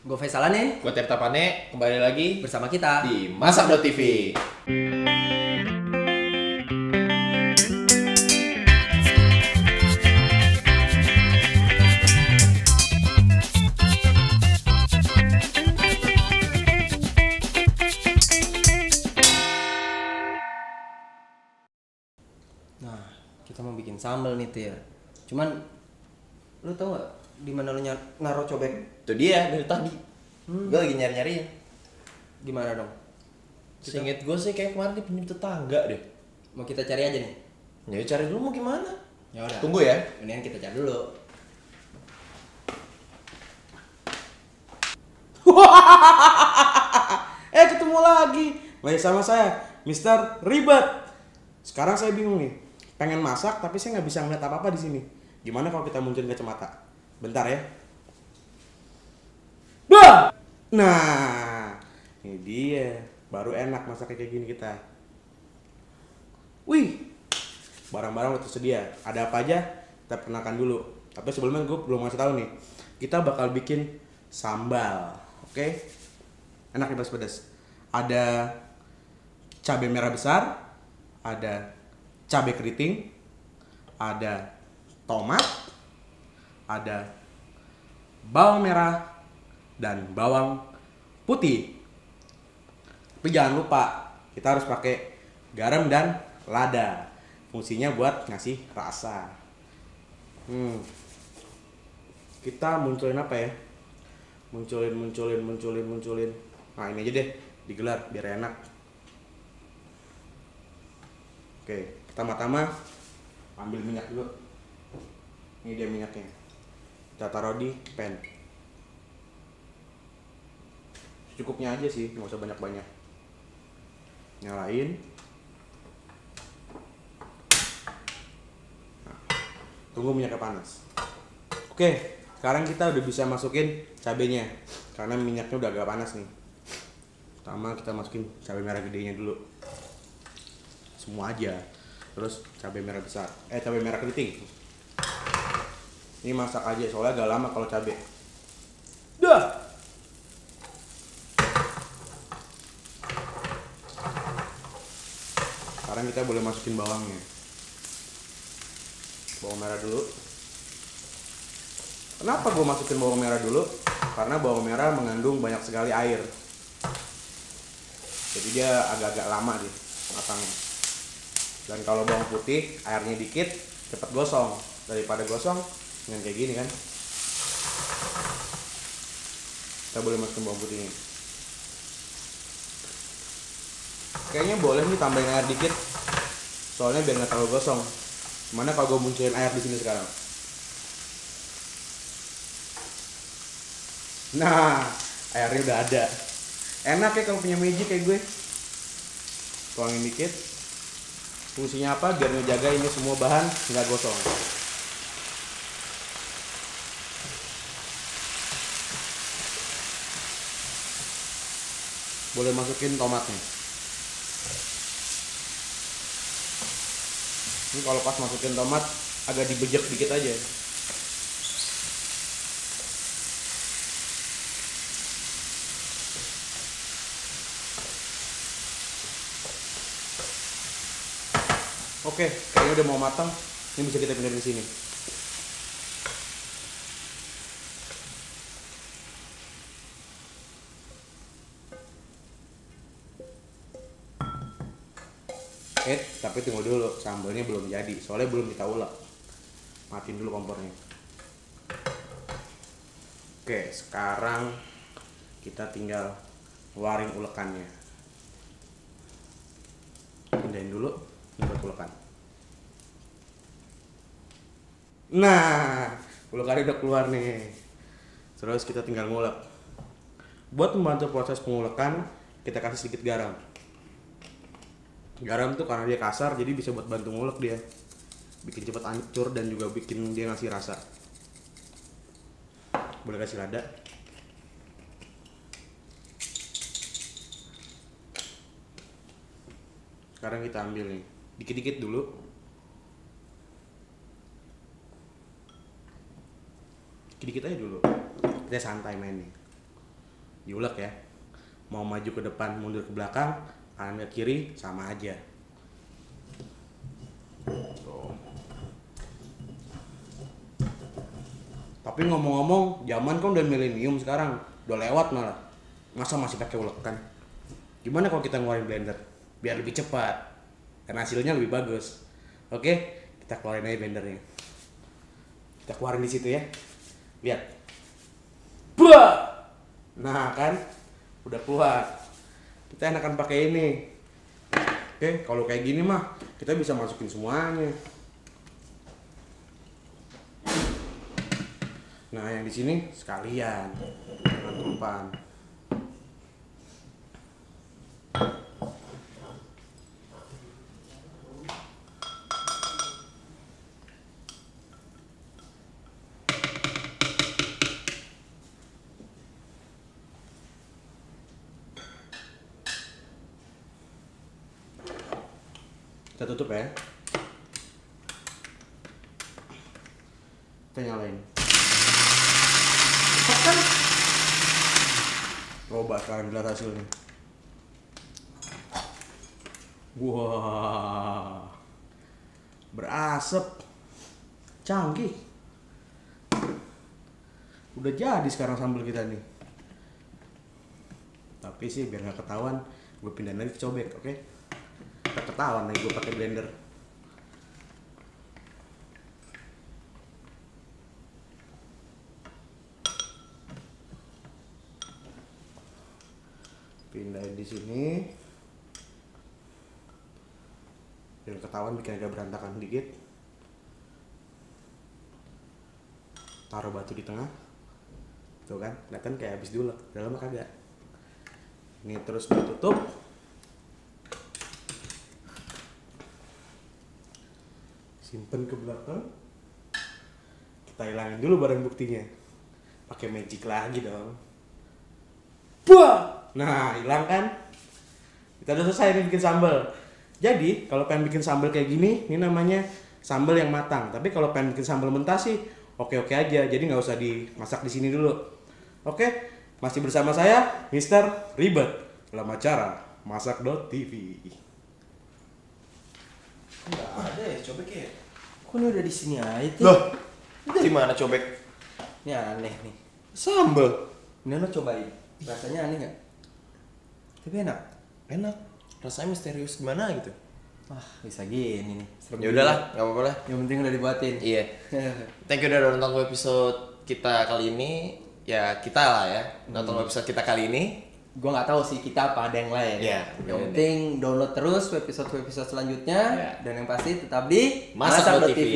Gue Faisalanin, Gue Tirta Pane, kembali lagi bersama kita di Masak.tv. Nah, kita mau bikin sambal nih tuh ya. Cuman lu tau gak di mana lu naruh cobek? Itu dia dari tadi. Gue lagi nyari-nyariin. Gimana dong? Seinget gue sih kayak kemarin dia pinjam tetangga deh. Mau kita cari aja nih. Ya cari dulu mau gimana? Ya udah. Tunggu ya. Mendingan kita cari dulu. Ketemu lagi. Lagi sama saya, Mister Ribet. Sekarang saya bingung nih. Pengen masak tapi saya nggak bisa ngeliat apa-apa di sini. Gimana kalau kita munculin kacamata? Bentar ya. Bah! Nah, ini dia. Baru enak masak kayak gini kita. Wih, barang-barang udah tersedia. Ada apa aja? Kita perkenalkan dulu. Tapi sebelumnya gue belum ngasih tahu nih. Kita bakal bikin sambal, oke? Enak nih pedas-pedas. Ada cabai merah besar, ada cabai keriting, ada tomat, ada bawang merah dan bawang putih. Tapi jangan lupa kita harus pakai garam dan lada. Fungsinya buat ngasih rasa. Kita munculin apa ya? Munculin. Nah, ini aja deh, digelar biar enak. Oke, pertama-tama ambil minyak dulu. Ini dia minyaknya. Kita taruh di pan. Cukupnya aja sih, nggak usah banyak-banyak. Nyalain. Nah, tunggu minyaknya panas. Oke, sekarang kita udah bisa masukin cabenya. Karena minyaknya udah agak panas nih. Pertama kita masukin cabai merah gedenya dulu. Semua aja. Terus cabai merah besar. Cabai merah keriting. Ini masak aja soalnya agak lama kalau cabai. Dah. Sekarang kita boleh masukin bawangnya. Bawang merah dulu. Kenapa gue masukin bawang merah dulu? Karena bawang merah mengandung banyak sekali air. Jadi dia agak-agak lama deh matangnya. Dan kalau bawang putih airnya dikit, cepat gosong. Daripada gosong dengan kayak gini kan. Kita boleh masukin bawang putihnya. Kayaknya boleh nih tambahin air dikit. Soalnya biar nggak terlalu gosong. Gimana kalau gue munculin air di sini sekarang? Nah, airnya udah ada. Enak ya kalau punya magic kayak gue. Tuangin dikit. Fungsinya apa? Biar ngejaga ini semua bahan nggak gosong. Boleh masukin tomatnya. Ini kalau pas masukin tomat agak dibejek dikit aja. Oke, kayaknya udah mau matang. Ini bisa kita pindahin di sini. Tapi tunggu dulu, sambalnya belum jadi. Soalnya belum kita ulek. Matiin dulu kompornya. Oke, sekarang kita tinggal waring ulekannya. Pindahin dulu, ini buat ulekan. Nah, ulekannya udah keluar nih. Terus kita tinggal ngulek. Buat membantu proses pengulekan, kita kasih sedikit garam. Garam tuh karena dia kasar, jadi bisa buat bantu ngulek dia. Bikin cepat hancur dan juga bikin dia ngasih rasa. Boleh kasih lada. Sekarang kita ambil nih, dikit-dikit dulu. Dikit-dikit aja dulu. Kita santai main nih. diulek ya. Mau maju ke depan, mundur ke belakang, kanan ke kiri sama aja. Tuh. Tapi ngomong-ngomong, zaman kan udah milenium sekarang, udah lewat malah. Masa masih pakai ulekan? Gimana kalau kita ngeluarin blender biar lebih cepat dan hasilnya lebih bagus? Oke, kita keluarin aja blendernya. Kita keluarin di situ ya. Lihat. Bah! Nah kan, udah keluar. Kita enakan pakai ini. Oke, kalau kayak gini mah kita bisa masukin semuanya. Nah, yang di sini sekalian penutupan. Kita tutup ya. Kita nyalain. Kan? Coba sekarang lihat hasilnya. Wah, berasap, canggih. Udah jadi sekarang sambal kita nih. Tapi sih biar nggak ketahuan, gue pindahin lagi ke cobek, oke? Nggak ketahuan nih gue pakai blender. Pindahin di sini. Biar ketahuan bikin agak berantakan dikit. Taruh batu di tengah. Tuh kan, kelihatan kayak habis diulek, dalamnya kagak. Ini terus ditutup. Simpen ke belakang. Kita hilangin dulu barang buktinya. Pakai magic lagi dong. Buah! Nah, hilang kan? Kita udah selesai nih bikin sambal. Jadi, kalau pengen bikin sambal kayak gini, ini namanya sambal yang matang. Tapi kalau pengen bikin sambal mentah sih, oke-oke aja. Jadi nggak usah dimasak di sini dulu. Oke, masih bersama saya, Mister Ribet, dalam acara Masak.tv. Nggak ada ya cobeknya. Kok ini udah di sini aja? Loh, dari mana cobek? Ini aneh nih. Sambal. Ini lo cobain. Rasanya aneh nggak? Tapi enak. Enak. Rasanya misterius gimana gitu. Wah, bisa gini nih. Serem Ya juga. udahlah, nggak apa-apa lah. Yang penting udah dibuatin. Iya. Thank you udah nonton episode kita kali ini. Ya kita lah ya. Nonton episode kita kali ini. Gue nggak tahu sih kita apa, ada yang lain. Iya, Yang iya. penting download terus episode selanjutnya. Iya. Dan yang pasti tetap di Masak.tv. Masak.tv.